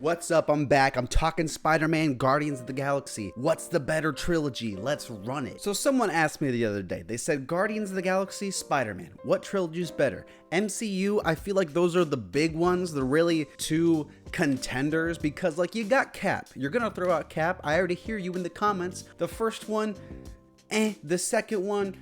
What's up? I'm back. I'm talking Spider-Man, Guardians of the Galaxy. What's the better trilogy? Let's run it. So someone asked me the other day, they said Guardians of the Galaxy, Spider-Man. What trilogy is better? MCU, I feel like those are the big ones. They're really two contenders because like you got Cap. You're gonna throw out Cap. I already hear you in the comments. The first one, The second one,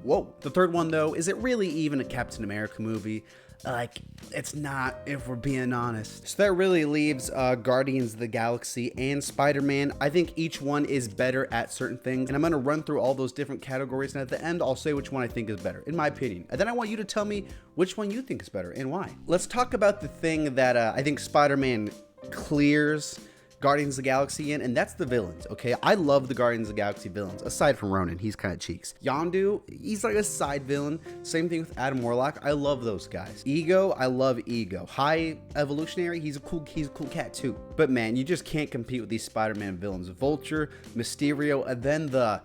whoa. The third one though, is it really even a Captain America movie? Like, it's not, if we're being honest. So that really leaves Guardians of the Galaxy and Spider-Man. I think each one is better at certain things, and I'm gonna run through all those different categories, and at the end, I'll say which one I think is better, in my opinion. And then I want you to tell me which one you think is better and why. Let's talk about the thing that I think Spider-Man clears Guardians of the Galaxy in, and that's the villains, okay? I love the Guardians of the Galaxy villains, aside from Ronan, he's kind of cheeks. Yondu, he's like a side villain. Same thing with Adam Warlock, I love those guys. Ego, I love Ego. High Evolutionary, he's a cool cat too. But man, you just can't compete with these Spider-Man villains. Vulture, Mysterio, and then the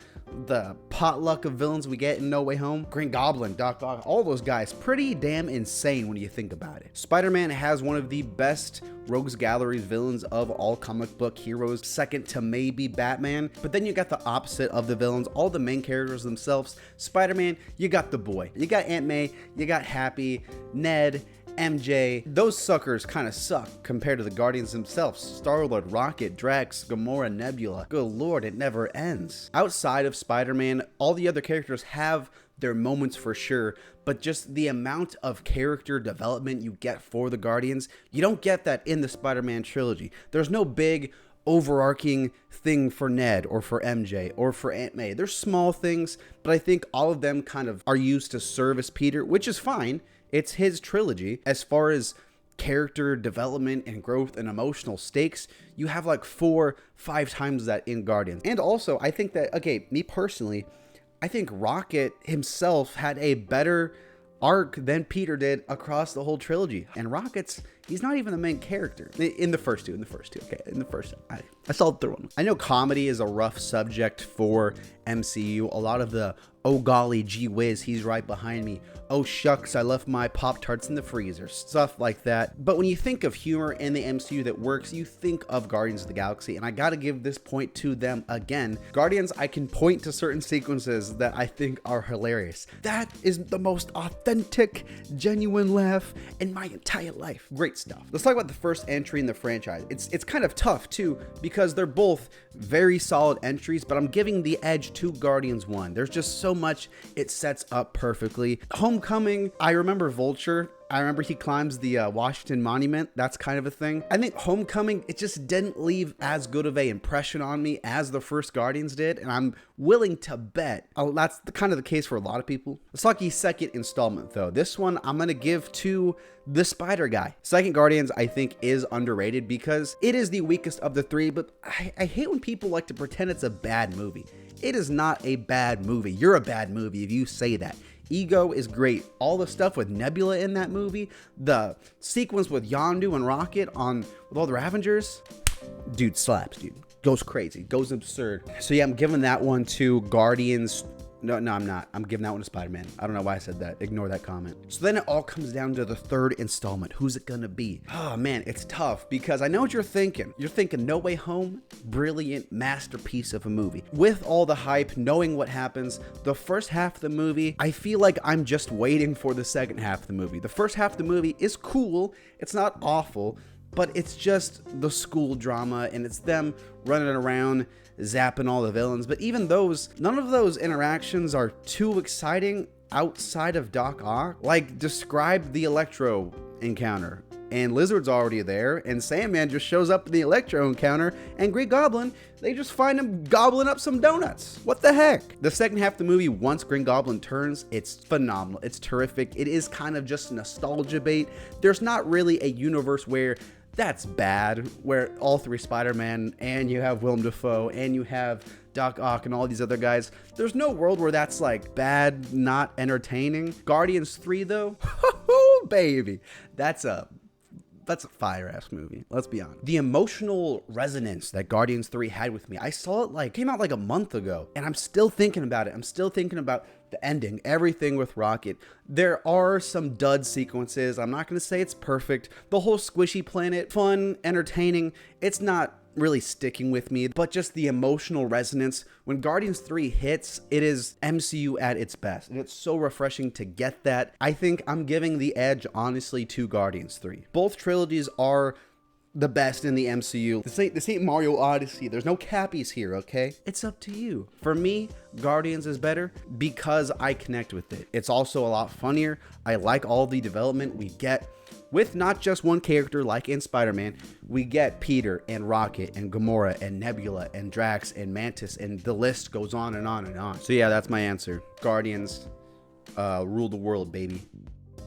potluck of villains we get in No Way Home. Green Goblin, Doc Ock, all those guys, pretty damn insane when you think about it. Spider-Man has one of the best Rogues Gallery's villains of all comic book heroes, second to maybe Batman. But then you got the opposite of the villains, all the main characters themselves. Spider-Man, you got the boy, you got Aunt May, you got Happy, Ned, MJ. Those suckers kind of suck compared to the Guardians themselves. Star-Lord, Rocket, Drax, Gamora, Nebula. Good lord, it never ends. Outside of Spider-Man, all the other characters have their moments for sure, but just the amount of character development you get for the Guardians, you don't get that in the Spider-Man trilogy. There's no big overarching thing for Ned or for MJ or for Aunt May. There's small things, but I think all of them kind of are used to service Peter, which is fine. It's his trilogy. As far as character development and growth and emotional stakes, you have like 4-5 times that in Guardians. And also, I think that, okay, me personally, I think Rocket himself had a better arc than Peter did across the whole trilogy. And Rocket's, he's not even the main character in the first two, okay, in the first, I saw through them. I know comedy is a rough subject for MCU. A lot of the, oh golly, gee whiz, he's right behind me. Oh shucks, I left my Pop-Tarts in the freezer, stuff like that. But when you think of humor in the MCU that works, you think of Guardians of the Galaxy, and I gotta give this point to them again. Guardians, I can point to certain sequences that I think are hilarious. That is the most authentic, genuine laugh in my entire life. Great stuff. Let's talk about the first entry in the franchise. It's kind of tough too, because they're both very solid entries, but I'm giving the edge to Guardians 1. There's just so much it sets up perfectly. Homecoming, I remember Vulture. I remember he climbs the Washington Monument. That's kind of a thing. I think Homecoming, it just didn't leave as good of an impression on me as the first Guardians did, and I'm willing to bet that's kind of the case for a lot of people. Let's talk his second installment though. This one I'm gonna give to the Spider Guy. Second Guardians, I think, is underrated because it is the weakest of the three, but I hate when people like to pretend it's a bad movie. It is not a bad movie. You're a bad movie if you say that. Ego is great. All the stuff with Nebula in that movie, the sequence with Yondu and Rocket with all the Ravengers, dude slaps, dude. Goes crazy, goes absurd. So yeah, I'm giving that one to Guardians. No, I'm not. I'm giving that one to Spider-Man. I don't know why I said that. Ignore that comment. So then it all comes down to the third installment. Who's it gonna be? Oh man, it's tough because I know what you're thinking. You're thinking No Way Home, brilliant masterpiece of a movie. With all the hype, knowing what happens, the first half of the movie, I feel like I'm just waiting for the second half of the movie. The first half of the movie is cool. It's not awful, but it's just the school drama and it's them running around zapping all the villains. But even those, none of those interactions are too exciting outside of Doc Ock. Like, describe the Electro encounter and Lizard's already there and Sandman just shows up in the Electro encounter and Green Goblin, they just find him gobbling up some donuts. What the heck? The second half of the movie, once Green Goblin turns, it's phenomenal. It's terrific. It is kind of just nostalgia bait. There's not really a universe where that's bad, where all three Spider-Man and you have Willem Dafoe and you have Doc Ock and all these other guys. There's no world where that's like bad, not entertaining. Guardians 3 though, baby, that's a fire-ass movie, let's be honest. The emotional resonance that Guardians 3 had with me, I saw it came out like a month ago, and I'm still thinking about it. I'm still thinking about the ending, everything with Rocket. There are some dud sequences. I'm not going to say it's perfect. The whole squishy planet, fun, entertaining. It's not really sticking with me, but just the emotional resonance when Guardians 3 hits, it is MCU at its best, and it's so refreshing to get that. I think I'm giving the edge, honestly, to Guardians 3. Both trilogies are the best in the MCU. This ain't Mario Odyssey. There's no cappies here, okay? It's up to you. For me, Guardians is better because I connect with it. It's also a lot funnier. I like all the development we get with not just one character like in Spider-Man. We get Peter and Rocket and Gamora and Nebula and Drax and Mantis, and the list goes on and on and on. So yeah, that's my answer. Guardians rule the world, baby.